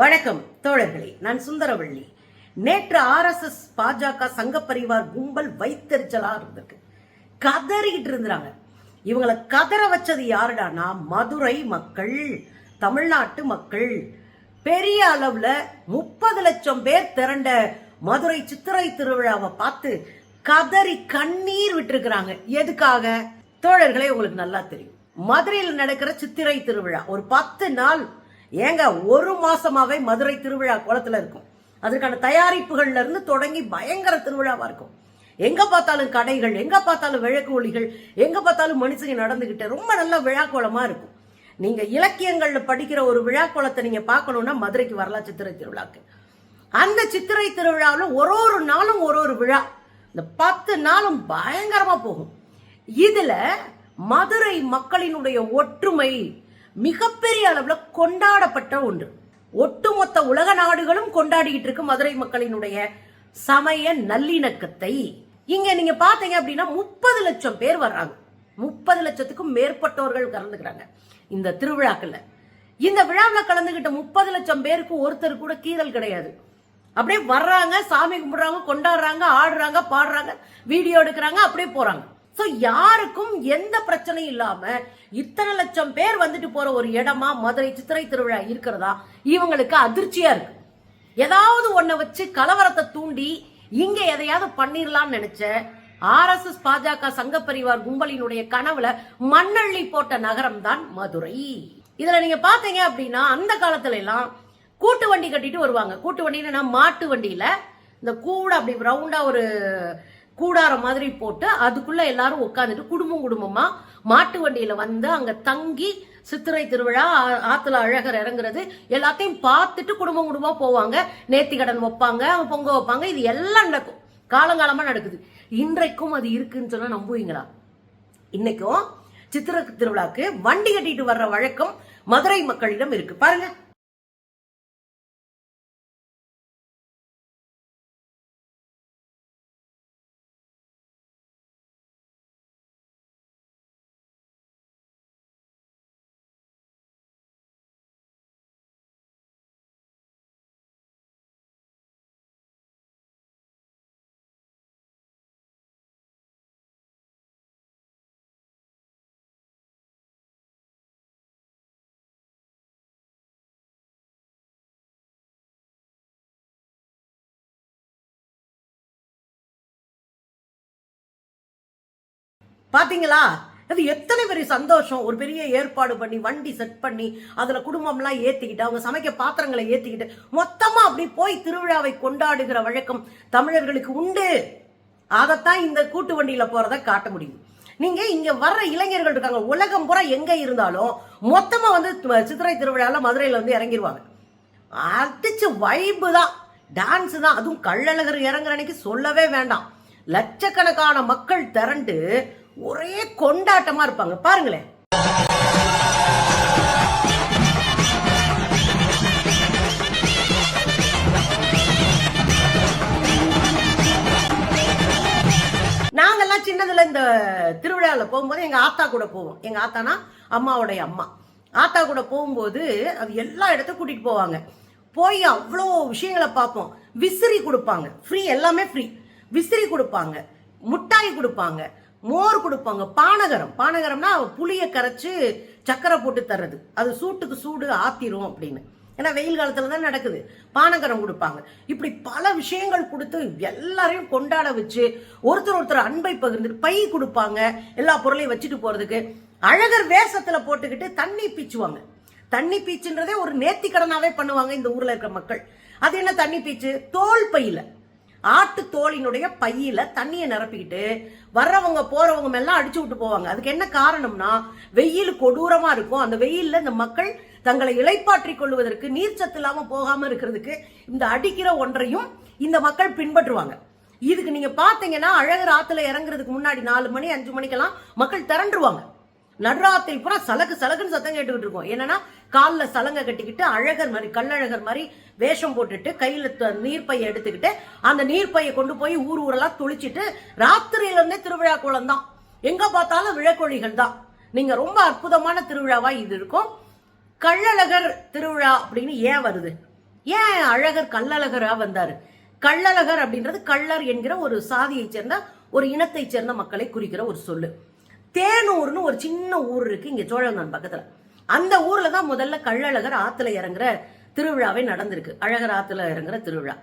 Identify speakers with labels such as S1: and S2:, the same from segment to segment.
S1: வணக்கம் தோழர்களே, நான் சுந்தரவள்ளி. நேற்று RSS பாஜக சங்க பரிவார் கும்பல் வைத்தறிச்சலா இருந்திருக்கு. கதறிக்கிட்டு இருந்தாங்க. இவங்களை கதற வச்சது யாருடானா மதுரை மக்கள், தமிழ்நாட்டு மக்கள். பெரிய அளவுல 30 லட்சம் பேர் திரண்ட மதுரை சித்திரை திருவிழாவை பார்த்து கதறி கண்ணீர் விட்டுருக்கிறாங்க. எதுக்காக? தோழர்களே, உங்களுக்கு நல்லா தெரியும், மதுரையில் நடக்கிற சித்திரை திருவிழா ஒரு 10 நாள், ஏங்க 1 மாசமாவே மதுரை திருவிழா குளத்துல இருக்கும். அதற்கான தயாரிப்புகள்ல இருந்து தொடங்கி பயங்கர திருவிழாவா இருக்கும். எங்க பார்த்தாலும் கடைகள், எங்க பார்த்தாலும் விளக்கு ஒளிகள், எங்க பார்த்தாலும் மனுஷங்க நடந்துகிட்டு ரொம்ப நல்ல விழா கோலமா இருக்கும். நீங்க இலக்கியங்கள்ல படிக்கிற ஒரு விழா கோலத்தை நீங்க பார்க்கணும்னா மதுரைக்கு வரலாம். சித்திரை திருவிழாக்கு, அந்த சித்திரை திருவிழாவில் ஒரு நாளும் ஒரு விழா, இந்த 10 நாளும் பயங்கரமா போகும். இதுல மதுரை மக்களினுடைய ஒற்றுமை மிகப்பெரிய அளவுல கொண்டாடப்பட்ட ஒன்று. ஒட்டுமொத்த உலக நாடுகளும் கொண்டாடிட்டு இருக்கு மதுரை மக்களினுடைய சமய நல்லிணக்கத்தை. இங்க நீங்க பாத்தீங்க அப்படின்னா 30 லட்சம் பேர் வர்றாங்க. 30 லட்சத்துக்கும் மேற்பட்டவர்கள் கலந்துக்கிறாங்க இந்த திருவிழாக்கள்ல. இந்த விழாவில் கலந்துகிட்ட 30 லட்சம் பேருக்கு ஒருத்தர் கூட கீறல் கிடையாது. அப்படியே வர்றாங்க, சாமி கும்பிடுறாங்க, கொண்டாடுறாங்க, ஆடுறாங்க, பாடுறாங்க, வீடியோ எடுக்கிறாங்க, அப்படியே போறாங்க. யாருக்கும் எந்த பிரச்சனையும் இல்லாம இத்தனை லட்சம் பேர் வந்துட்டு போற ஒரு இடமா மதுரை சித்திரை திருவிழா இருக்கிறதா இவங்களுக்கு அதிர்ச்சியா இருக்கு. ஏதாவது ஒன்ன வச்சு கலவரத்தை தூண்டி இங்க எதையாவது பண்ணிடலாம்னு நினைச்ச RSS பாஜக சங்க பரிவார் கும்பலினுடைய கனவுல மண்ணள்ளி போட்ட நகரம் தான் மதுரை. இதுல நீங்க பாத்தீங்க அப்படின்னா அந்த காலத்துல எல்லாம் கூட்டு வண்டி கட்டிட்டு வருவாங்க. கூட்டு வண்டினா மாட்டு வண்டியில இந்த கூட அப்படி ரவுண்டா ஒரு கூடாரம் மாதிரி போட்டு அதுக்குள்ள எல்லாரும் உட்காந்துட்டு குடும்பமா மாட்டு வண்டியில வந்து அங்க தங்கி சித்திரை திருவிழா, ஆத்துல அழகர் இறங்குறது எல்லாத்தையும் பார்த்துட்டு குடும்பமா போவாங்க. நேர்த்திக்கடன் வைப்பாங்க, பொங்க வைப்பாங்க. இது எல்லாம் நடக்கும், காலங்காலமா நடக்குது. இன்றைக்கும் அது இருக்குன்னு சொன்னா நம்புவீங்களா? இன்னைக்கும் சித்திரை திருவிழாக்கு வண்டி கட்டிட்டு வர்ற வழக்கம் மதுரை மக்களிடம் இருக்கு. பாருங்க, பாத்தீங்களா? அது எத்தனை பெரிய சந்தோஷம். ஒரு பெரிய ஏற்பாடு பண்ணி வண்டி செட் பண்ணி அதுல குடும்பம்லாம் ஏத்திக்கிட்டு அவங்க சமைக்க பாத்திரங்களை ஏத்திக்கிட்டு மொத்தமா அப்படி போய் திருவிழாவை கொண்டாடுகிற வழக்கம் தமிழர்களுக்கு உண்டு. அதைத்தான் இந்த கூட்டு வண்டியில போறத காட்ட முடியும். நீங்க இங்க வர்ற இளைஞர்கள் இருக்காங்க, உலகம் பூரா எங்க இருந்தாலும் மொத்தமா வந்து சித்திரை திருவிழால மதுரையில வந்து இறங்கிடுவாங்க. அடிச்சு வைப்பு தான், டான்ஸ் தான். அதுவும் கள்ளழகர் இறங்குற அன்னைக்கு சொல்லவே வேண்டாம். லட்சக்கணக்கான மக்கள் திரண்டு ஒரே கொண்டாட்டமா இருப்பாங்க. பாருங்களேன், நாங்கெல்லாம் சின்னதுல இந்த திருவிழாவில் போகும்போது எங்க ஆத்தா கூட போவோம். எங்க ஆத்தானா அம்மாவுடைய அம்மா. ஆத்தா கூட போகும்போது அது எல்லா இடத்துக்கும் கூட்டிட்டு போவாங்க. போய் அவ்வளோ விஷயங்களை பார்ப்போம். விசிறி கொடுப்பாங்க, ஃப்ரீ, எல்லாமே ஃப்ரீ. விசிறி கொடுப்பாங்க, முட்டாய் கொடுப்பாங்க, மோர் கொடுப்பாங்க. பானகரம்னா புளிய கரைச்சு சக்கரை போட்டு தர்றது, அது சூட்டுக்கு சூடு ஆத்திரும் அப்படின்னு. ஏன்னா வெயில் காலத்துல தான் நடக்குது. பானகரம் கொடுப்பாங்க. இப்படி பல விஷயங்கள் கொடுத்து எல்லாரையும் கொண்டாட வச்சு ஒருத்தர் அன்பை பகிர்ந்து பை கொடுப்பாங்க, எல்லா பொருளையும் வச்சுட்டு போறதுக்கு. அழகர் வேஷத்துல போட்டுக்கிட்டு தண்ணி பீச்சுவாங்க. தண்ணி பீச்சுன்றதே ஒரு நேர்த்தி கடனாவே பண்ணுவாங்க இந்த ஊர்ல இருக்கிற மக்கள். அது என்ன தண்ணி பீச்சு? தோல் பையில, ஆட்டு தோலினுடைய பையில தண்ணியை நிரப்பிக்கிட்டு வர்றவங்க போறவங்க எல்லாம் அடிச்சு விட்டு போவாங்க. அதுக்கு என்ன காரணம்னா வெயில் கொடூரமா இருக்கும். அந்த வெயில்ல இந்த மக்கள் தங்களை இளைப்பாற்றிக் கொள்வதற்கு, நீர்ச்சத்து இல்லாம போகாம இருக்கிறதுக்கு இந்த அடிக்கிற ஒன்றையும் இந்த மக்கள் பின்பற்றுவாங்க. இதுக்கு நீங்க பாத்தீங்கன்னா அழகர் ஆத்துல இறங்குறதுக்கு முன்னாடி 4 மணி 5 மணிக்கெல்லாம் மக்கள் திரண்டுருவாங்க. நடுராத்தில் பூரா சலகுன்னு சத்தம் கேட்டுக்கிட்டு இருக்கும். என்னன்னா காலில் சலங்கை கட்டிக்கிட்டு அழகர் மாதிரி, கள்ளழகர் மாதிரி வேஷம் போட்டுட்டு கையில நீர்ப்பையை எடுத்துக்கிட்டு அந்த நீர்ப்பையை கொண்டு போய் ஊரெல்லாம் துளிச்சிட்டு ராத்திரியில இருந்தே திருவிழா கோலம் தான். எங்க பார்த்தாலும் விளக்கொழிகள் தான். நீங்க ரொம்ப அற்புதமான திருவிழாவா இது இருக்கும். கள்ளழகர் திருவிழா அப்படின்னு ஏன் வருது? ஏன் அழகர் கள்ளழகரா வந்தாரு? கள்ளழகர் அப்படின்றது கள்ளர் என்கிற ஒரு சாதியை சேர்ந்த ஒரு இனத்தை சேர்ந்த மக்களை குறிக்கிற ஒரு சொல்லு. தேனூர்னு ஒரு சின்ன ஊர் இருக்கு இங்க சோழவந்தான் பக்கத்துல. அந்த ஊர்ல தான் முதல்ல கள்ளழகர் ஆத்துல இறங்குற திருவிழாவே நடந்திருக்கு. அழகர் ஆத்துல இறங்குற திருவிழா.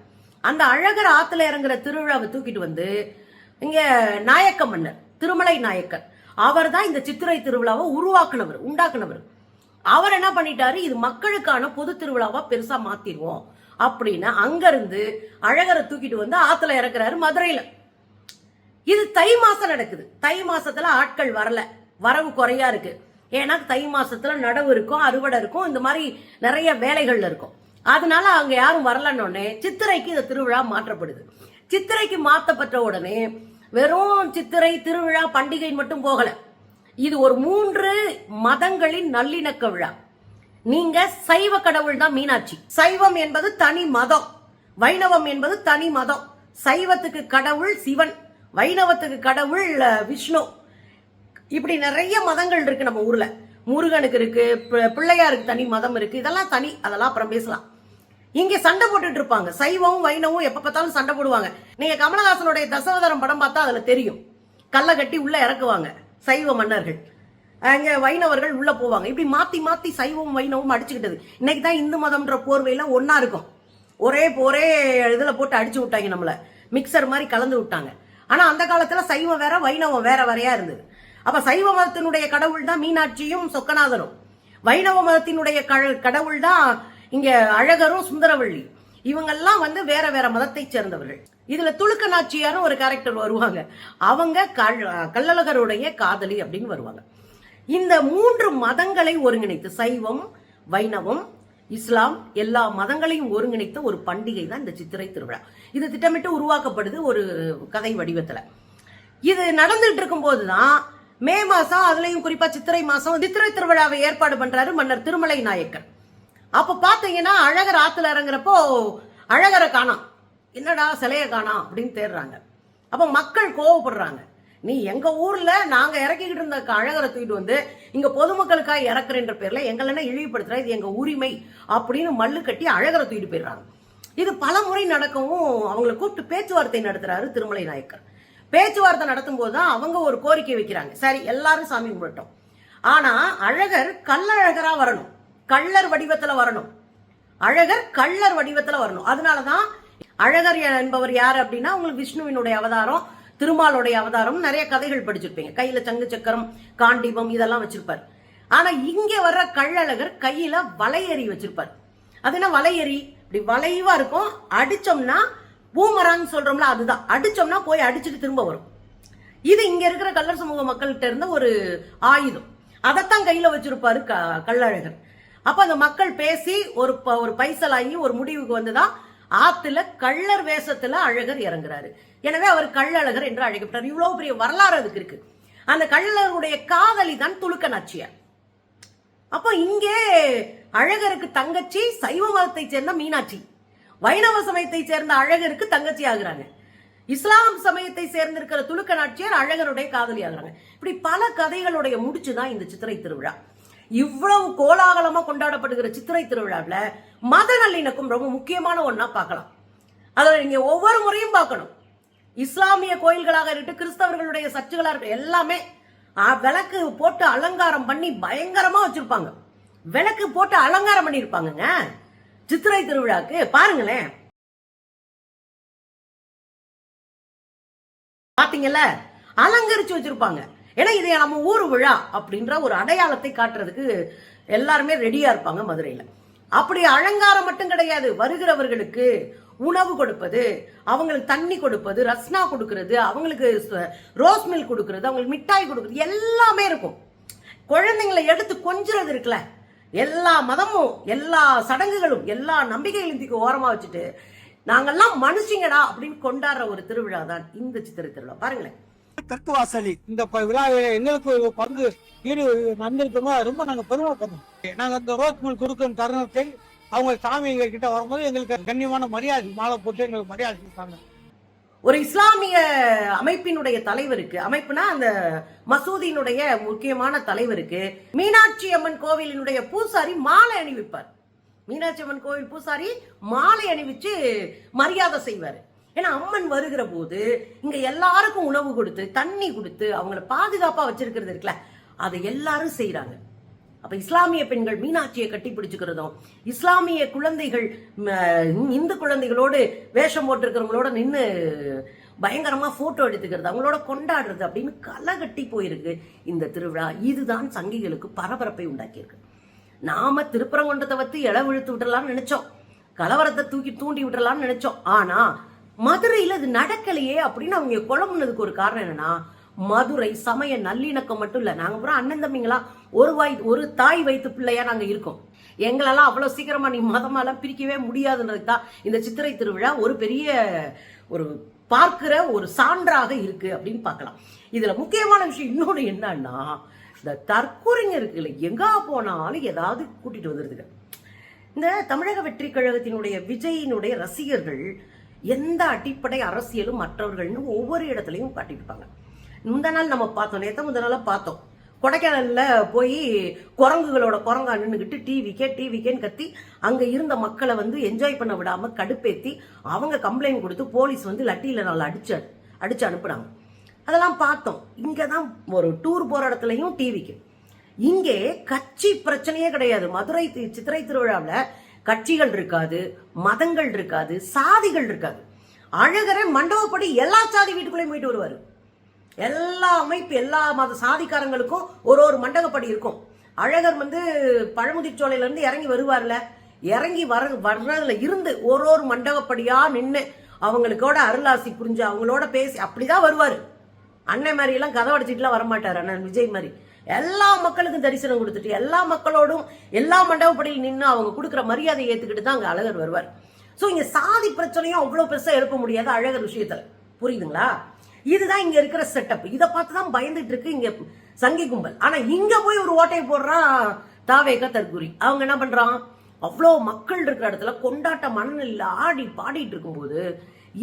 S1: அந்த அழகர் ஆத்துல இறங்குற திருவிழாவை தூக்கிட்டு வந்து இங்க நாயக்க மன்னர் திருமலை நாயக்கர் அவர் தான் இந்த சித்திரை திருவிழாவை உண்டாக்குனவர். அவர் என்ன பண்ணிட்டாரு, இது மக்களுக்கான பொது திருவிழாவா பெருசா மாத்திடுவோம் அப்படின்னு அங்கிருந்து அழகரை தூக்கிட்டு வந்து ஆத்துல இறக்குறாரு மதுரையில. இது தை மாசம் நடக்குது. தை மாசத்துல ஆட்கள் வரவு குறையா இருக்கு. ஏன்னா தை மாசத்துல நடவு இருக்கும், அறுவடை இருக்கும், இந்த மாதிரி நிறைய வேலைகள் இருக்கும். அதனால அங்க யாரும் வரலன்னொடனே சித்திரைக்கு இந்த திருவிழா மாற்றப்படுது. சித்திரைக்கு மாற்றப்பட்ட உடனே வெறும் சித்திரை திருவிழா பண்டிகை மட்டும் போகல. இது ஒரு 3 மதங்களின் நல்லிணக்க விழா. நீங்க சைவ கடவுள் தான் மீனாட்சி. சைவம் என்பது தனி மதம், வைணவம் என்பது தனி மதம். சைவத்துக்கு கடவுள் சிவன், வைணவத்துக்கு கடவுள் விஷ்ணு. இப்படி நிறைய மதங்கள் இருக்கு நம்ம ஊர்ல. முருகனுக்கு இருக்கு, பிள்ளையாருக்கு தனி மதம் இருக்கு. இதெல்லாம் தனி, அதெல்லாம் அப்புறம் பேசலாம். இங்க சண்டை போட்டுட்டு இருப்பாங்க. சைவமும் வைணவம் எப்ப பார்த்தாலும் சண்டை போடுவாங்க. நீங்க கமலஹாசனுடைய தசவதாரம் படம் பார்த்தா அதுல தெரியும். கல்லை கட்டி உள்ள இறக்குவாங்க சைவ மன்னர்கள், அங்க வைணவர்கள் உள்ள போவாங்க. இப்படி மாத்தி மாத்தி சைவம் வைணவம் அடிச்சுக்கிட்டது. இன்னைக்கு தான் இந்து மதம்ன்ற போர்வையில ஒன்னா இருக்கும். ஒரே இதுல போட்டு அடிச்சு விட்டாங்க, நம்மள மிக்சர் மாதிரி கலந்து விட்டாங்க. ஆனா அந்த காலத்துல சைவம் வேற வைணவம் வேற வேறையா இருந்தது. அப்ப சைவ மதத்தினுடைய கடவுள் தான் மீனாட்சியும் சொக்கநாதரும், வைணவ மதத்தினுடைய கடவுள் தான் இங்க அழகரும் சுந்தரவள்ளி. இவங்கெல்லாம் வந்து வேற வேற மதத்தை சேர்ந்தவர்கள். இதுல துலுக்க நாச்சியாரும் ஒரு கேரக்டர் வருவாங்க. அவங்க கள்ளழகருடைய காதலி அப்படின்னு வருவாங்க. இந்த 3 மதங்களை ஒருங்கிணைத்து சைவம், வைணவம், இஸ்லாம் எல்லா மதங்களையும் ஒருங்கிணைத்த ஒரு பண்டிகை தான் இந்த சித்திரை திருவிழா. இது திட்டமிட்டு உருவாக்கப்படுது ஒரு கதை வடிவத்துல. இது நடந்துட்டு இருக்கும் போதுதான் மே மாசம், அதுலயும் குறிப்பா சித்திரை மாசம் சித்திரை திருவிழாவை ஏற்பாடு பண்றாரு மன்னர் திருமலை நாயக்கர். அப்ப பாத்தீங்கன்னா அழகர் ஆத்துல இறங்குறப்போ அழகரை காணாம், என்னடா சிலைய காணாம் அப்படின்னு தேடுறாங்க. அப்ப மக்கள் கோவப்படுறாங்க. நீ எங்க ஊர்ல நாங்க இறக்கிக்கிட்டு இருந்த அழகரை தூக்கிட்டு வந்து இங்க பொதுமக்களுக்காக இறக்குறன்ற பேர்ல எங்களை இழிவுபடுத்துற, இது எங்க உரிமை அப்படின்னு மல்லு கட்டி அழகரை தூக்கிட்டு போயிடுறாங்க. இது பல முறை நடக்கவும் அவங்களை கூப்பிட்டு பேச்சுவார்த்தை நடத்துறாரு திருமலை நாயக்கர். பேச்சுவார்த்தை நடத்தும் போதுதான் அவங்க ஒரு கோரிக்கை வைக்கிறாங்க. சரி, எல்லாரும் சாமி கும்பிட்டோம், ஆனா அழகர் கள்ளழகரா வரணும், கள்ளர் வடிவத்துல வரணும், அழகர் கள்ளர் வடிவத்துல வரணும். அதனாலதான் அழகர் என்பவர் யாரு அப்படின்னா உங்களுக்கு விஷ்ணுவினுடைய அவதாரம், திருமாலுடைய அவதாரம், நிறைய கதைகள் படிச்சிருப்பீங்க. கையில சங்கு சக்கரம், காண்டீபம் இதெல்லாம் வச்சிருப்பார். ஆனா இங்க வர்ற கள்ளழகர் கையில வலையறி வச்சிருப்பார். அது என்ன வலையறி? இப்படி வளைவா இருக்கும், அடிச்சோம்னா பூமரான்னு சொல்றோம்ல, அதுதான். அடிச்சோம்னா போய் அடிச்சுட்டு திரும்ப வரும். இது இங்க இருக்கிற கள்ளர் சமூக மக்கள்கிட்ட இருந்த ஒரு ஆயுதம். அதைத்தான் கையில வச்சிருப்பாரு கள்ளழகர். அப்ப அந்த மக்கள் பேசி ஒரு பைசலாகி ஒரு முடிவுக்கு வந்துதான் ஆத்துல கள்ளர் வேஷத்துல அழகர் இறங்குறாரு. எனவே அவர் கள்ளழகர் என்று அழைக்கப்பட்டார். இவ்வளவு பெரிய வரலாறு அதுக்கு இருக்கு. அந்த கள்ளருடைய காதலி தான் துலுக்க நாச்சியார். அப்போ இங்கே அழகருக்கு தங்கச்சி சைவ மதத்தை சேர்ந்த மீனாட்சி, வைணவ சமயத்தை சேர்ந்த அழகருக்கு தங்கச்சி ஆகுறாங்க. இஸ்லாம் சமயத்தை சேர்ந்திருக்கிற துலுக்க நாச்சியார் அழகருடைய காதலி ஆகுறாங்க. இப்படி பல கதைகளுடைய முடிச்சுதான் இந்த சித்திரை திருவிழா. இவ்வளவு கோலாகலமா கொண்டாடப்படுகிற சித்திரை திருவிழாவில் மத நல்லிணக்கம் ரொம்ப முக்கியமான ஒன்னா பார்க்கலாம். அதை நீங்க ஒவ்வொரு முறையும் பார்க்கணும். இஸ்லாமிய கோயில்களாக இருக்கட்டும், கிறிஸ்தவர்களுடைய சர்ச்சுகளா இருக்கட்டும், எல்லாமே விளக்கு போட்டு அலங்காரம் பண்ணி பயங்கரமா வச்சிருப்பாங்க. விளக்கு போட்டு அலங்காரம் பண்ணி இருப்பாங்க சித்திரை திருவிழாக்கு. பாருங்களேன், பாத்தீங்கல்ல, அலங்கரிச்சு வச்சிருப்பாங்க. ஏன்னா இது நம்ம ஊர் விழா அப்படின்ற ஒரு அடையாளத்தை காட்டுறதுக்கு எல்லாருமே ரெடியா இருப்பாங்க மதுரையில. அப்படி அலங்காரம் மட்டும் கிடையாது, வருகிறவர்களுக்கு உணவு கொடுப்பது, அவங்களுக்கு தண்ணி கொடுப்பது, ரஸ்னா கொடுக்கறது, அவங்களுக்கு ரோஸ் மில்க் கொடுக்கறது, அவங்களுக்கு மிட்டாய் கொடுக்கறது எல்லாமே இருக்கும். குழந்தைங்களை எடுத்து கொஞ்சிறது இருக்குல்ல, எல்லா மதமும் எல்லா சடங்குகளும் எல்லா நம்பிக்கைகளும் ஓரமா வச்சுட்டு நாங்கெல்லாம் மனுஷங்கடா அப்படின்னு கொண்டாடுற ஒரு திருவிழா தான் இந்த சித்திரை திருவிழா. பாருங்களேன்,
S2: தெற்கு வாசலி இந்த விழாவில் எங்களுக்கு ஒரு பங்கு ஈடு நடந்திருக்கோமோ ரொம்ப நாங்க பெருமைப்படுறோம். நாங்க இந்த ரோஸ் மில்க் கொடுக்கும் தருணத்தை அவங்க சாமி எங்க கிட்ட வரும்போது எங்களுக்கு கண்ணியமான மரியாதை மாலை போட்டு எங்களுக்கு மரியாதை கொடுத்தாங்க.
S1: ஒரு இஸ்லாமிய அமைப்பினுடைய தலைவருக்கு, அமைப்புனா அந்த மசூதியினுடைய முக்கியமான தலைவருக்கு மீனாட்சி அம்மன் கோவிலினுடைய பூசாரி மாலை அணிவிப்பார். மீனாட்சி அம்மன் கோவில் பூசாரி மாலை அணிவிச்சு மரியாதை செய்வாரு. ஏன்னா அம்மன் வருகிற போது இங்க எல்லாருக்கும் உணவு கொடுத்து தண்ணி கொடுத்து அவங்கள பாதுகாப்பா வச்சிருக்கிறது இருக்குல்ல, அதை எல்லாரும் செய்யறாங்க. அப்ப இஸ்லாமிய பெண்கள் மீனாட்சியை கட்டி பிடிச்சுக்கிறதும், இஸ்லாமிய குழந்தைகள் இந்து குழந்தைகளோடு வேஷம் போட்டிருக்கிறவங்களோட நின்று பயங்கரமா போட்டோ எடுத்துக்கிறது, அவங்களோட கொண்டாடுறது அப்படின்னு களை கட்டி போயிருக்கு இந்த திருவிழா. இதுதான் சங்கிகளுக்கு பரபரப்பை உண்டாக்கியிருக்கு. நாம திருப்பரங்குன்றத்தை வச்சு இளவிழுத்து விடலாம்னு நினைச்சோம், கலவரத்தை தூண்டி விடலாம்னு நினைச்சோம். ஆனா மதுரையில இது நடக்கலையே அப்படின்னு அவங்க குழம்புனதுக்கு ஒரு காரணம் என்னன்னா, மதுரை சமய நல்லிணக்கம் மட்டும் இல்ல, நாங்க பூரா அண்ணன் தம்பிங்களா ஒரு தாய் வைத்து பிள்ளையா நாங்க இருக்கோம். எங்களெல்லாம் அவ்வளவு சீக்கிரமா நீ மதமெல்லாம் பிரிக்கவே முடியாதுன்றதுக்கு தான் இந்த சித்திரை திருவிழா ஒரு பெரிய ஒரு பார்க்கிற ஒரு சான்றாக இருக்கு அப்படின்னு பார்க்கலாம். இதுல முக்கியமான விஷயம் இன்னொன்று என்னன்னா, இந்த தற்கொலைஞர்கள் எங்க போனாலும் ஏதாவது கூட்டிட்டு வந்துருதுங்க. இந்த தமிழக வெற்றி கழகத்தினுடைய விஜயினுடைய ரசிகர்கள் எந்த அடிப்படை அரசியலும் மற்றவர்கள்னு ஒவ்வொரு இடத்துலையும் காட்டியிருப்பாங்க. முந்த நாள் நம்ம பார்த்தோம், முந்த நாள பார்த்தோம், கொடைக்கானல்ல போய் குரங்குகளோட குரங்கா நின்றுகிட்டு டிவிக்கேன்னு கத்தி அங்க இருந்த மக்களை வந்து என்ஜாய் பண்ண விடாம கடுப்பேத்தி அவங்க கம்ப்ளைண்ட் கொடுத்து போலீஸ் வந்து லட்டியில நாள் அடிச்சு அனுப்புனாங்க. அதெல்லாம் பார்த்தோம். இங்கதான் ஒரு டூர் போற இடத்துலயும் டிவிக்கு இங்கே கட்சி பிரச்சனையே கிடையாது. மதுரை சித்திரை திருவிழாவில் கட்சிகள் இருக்காது, மதங்கள் இருக்காது, சாதிகள் இருக்காது. அழகரை மண்டபப்படி எல்லா சாதி வீட்டுக்குள்ளேயும் போயிட்டு வருவாரு. எல்லா அமைப்பு எல்லா மத சாதிக்காரங்களுக்கும் ஒரு மண்டபப்படி இருக்கும். அழகர் வந்து பழமுதிர்ச்சோலையில இருந்து இறங்கி வருவார்ல, இறங்கி வர்றதுல இருந்து ஒரு மண்டபப்படியா நின்று அவங்களுக்கோட அருளாசி புரிஞ்சு அவங்களோட பேசி அப்படிதான் வருவாரு. அண்ணன் மாதிரி எல்லாம் கதை அடிச்சுட்டுலாம் வரமாட்டாரு. அண்ணன் விஜய் மாதிரி எல்லா மக்களுக்கும் தரிசனம் கொடுத்துட்டு எல்லா மக்களோடும் எல்லா மண்டபப்படியில் நின்று அவங்க கொடுக்குற மரியாதையை ஏத்துக்கிட்டு தான் அங்க அழகர் வருவார். சோ இங்க சாதி பிரச்சனையும் அவ்வளவு பெருசா எழுப்ப முடியாது அழகர் விஷயத்துல, புரியுதுங்களா? இதுதான் இங்க இருக்கிற செட்டப். இதை பார்த்துதான் பயந்துட்டு இருக்கு இங்க சங்கி கும்பல். ஆனா இங்க போய் ஒரு ஓட்டையை போடுறான் தாவேக தற்கூரி. அவங்க என்ன பண்றான், அவ்வளோ மக்கள் இருக்கிற இடத்துல கொண்டாட்ட மனநிலையில ஆடி பாடிட்டு இருக்கும்போது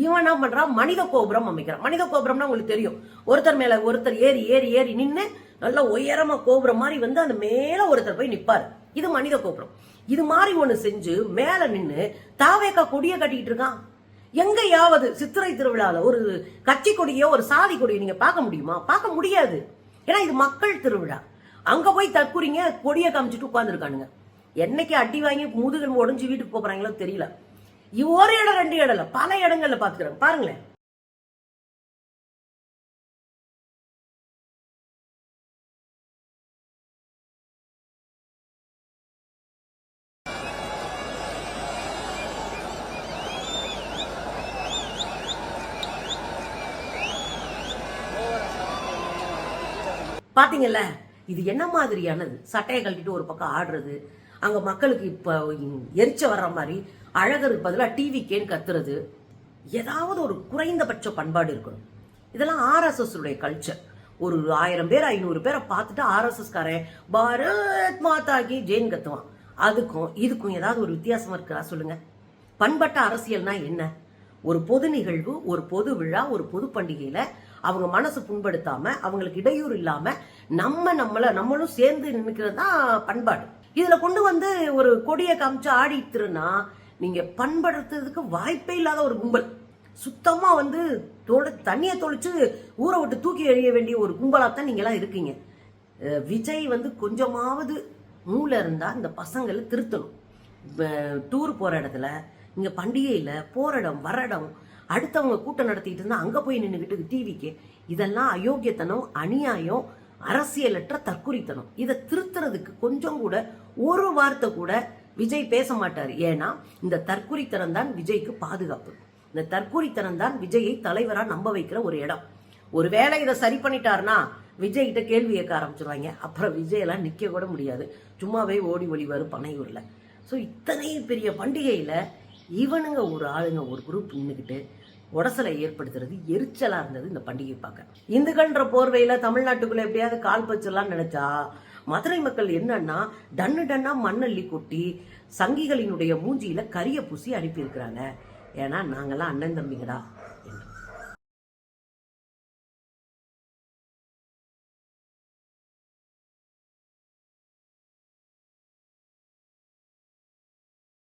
S1: இவன் என்ன பண்றான், மனித கோபுரம் அமைக்கிறான். மனித கோபுரம்னா உங்களுக்கு தெரியும், ஒருத்தர் மேல ஒருத்தர் ஏறி நின்று நல்ல உயரமா கோபுரம் மாதிரி வந்து அந்த மேல ஒருத்தர் போய் நிப்பாரு. இது மனித கோபுரம். இது மாதிரி ஒண்ணு செஞ்சு மேல நின்று தாவேக்கா கொடியை கட்டிட்டு இருக்கான். எங்கயாவது சித்திரை திருவிழால ஒரு கட்சி கொடியோ ஒரு சாதி கொடியோ நீங்க பார்க்க முடியுமா? பார்க்க முடியாது. ஏன்னா இது மக்கள் திருவிழா. அங்க போய் தற்கூறிங்க கொடியை காமிச்சிட்டு உட்கார்ந்துருக்கானுங்க. என்னைக்கு அடி வாங்கி முதுகல் உடஞ்சு வீட்டுக்கு போறாங்களோ தெரியல. ஒரு இடம் 2 இடம் இல்ல, பல இடங்கள்ல பாத்துக்கிறாங்க. பாருங்களேன். பாத்தீங்கல்ல, இது என்ன மாதிரியானது? சட்டையை கழட்டிட்டு ஒரு பக்கம் ஆடுறது, அங்க மக்களுக்கு இப்ப எரிச்ச வர்ற மாதிரி அழகருக்கு பதிலாக டிவிக்கேன்னு கத்துறது. ஏதாவது ஒரு குறைந்தபட்ச பண்பாடு இருக்கணும். இதெல்லாம் ஆர்எஸ்எஸ் உடைய கல்ச்சர். ஒரு 1000 பேர் 500 பேரை பார்த்துட்டு ஆர்எஸ்எஸ் காரன் பாரத் மாதா கி ஜெயின் கத்துவான். அதுக்கும் இதுக்கும் ஏதாவது ஒரு வித்தியாசம் இருக்கா சொல்லுங்க? பண்பட்ட அரசியல்னா என்ன? ஒரு பொது நிகழ்வு, ஒரு பொது விழா, ஒரு பொது பண்டிகையில அவங்க மனசு புண்படுத்தாம அவங்களுக்கு இடையூறு இல்லாம நம்மளும் சேர்ந்து நினைக்கிறது தான் பண்பாடு. இதுல கொண்டு வந்து ஒரு கொடியை காமிச்சு ஆடிட்டுனா நீங்க பண்படுத்துறதுக்கு வாய்ப்பே இல்லாத ஒரு கும்பல். சுத்தமா வந்து தண்ணியை தொளிச்சு ஊரை விட்டு தூக்கி எறிய வேண்டிய ஒரு கும்பலாத்தான் நீங்க எல்லாம் இருக்கீங்க. விஜய் வந்து கொஞ்சமாவது மூளை இருந்தா இந்த பசங்களை திருத்தணும். டூர் போற இடத்துல இங்க பண்டிகையில போரிடம் வரடம் அடுத்தவங்க கூட்டம் நடத்திட்டு இருந்தா அங்க போய் நின்றுகிட்டு டிவிக்கு, இதெல்லாம் அயோக்கியத்தனம், அநியாயம், அரசியலற்ற தற்குறித்தனம். இதை திருத்துறதுக்கு கொஞ்சம் கூட ஒரு வார்த்தை கூட விஜய் பேச மாட்டாரு. ஏன்னா இந்த தற்குறித்தனம் தான் விஜய்க்கு பாதுகாப்பு. இந்த தற்குறித்தனம் தான் விஜயை தலைவரா நம்ப வைக்கிற ஒரு இடம். ஒருவேளை இதை சரி பண்ணிட்டாருன்னா விஜய் கிட்ட கேள்வி கேட்க ஆரம்பிச்சிருவாங்க. அப்புறம் விஜயெல்லாம் நிக்க கூட முடியாது, சும்மாவே ஓடி ஒளிவாரு பனையூர்ல. ஸோ இத்தனை பெரிய பண்டிகையில இவனுங்க ஒரு ஆளுங்க ஒரு குரூப் நின்றுக்கிட்டு உடசலை ஏற்படுத்துறது எரிச்சலா இருந்தது இந்த பண்டிகை பார்க்க. இந்துக்கள்ன்ற போர்வையில தமிழ்நாட்டுக்குள்ள எப்படியாவது கால் பச்சலாம் நினைச்சா மதுரை மக்கள் என்னன்னா டன்னா மண்ணள்ளி கொட்டி சங்கிகளினுடைய மூஞ்சியில கரிய பூசி அனுப்பி இருக்கிறாங்க. ஏன்னா நாங்கெல்லாம் அண்ணன் தம்பிங்கடா.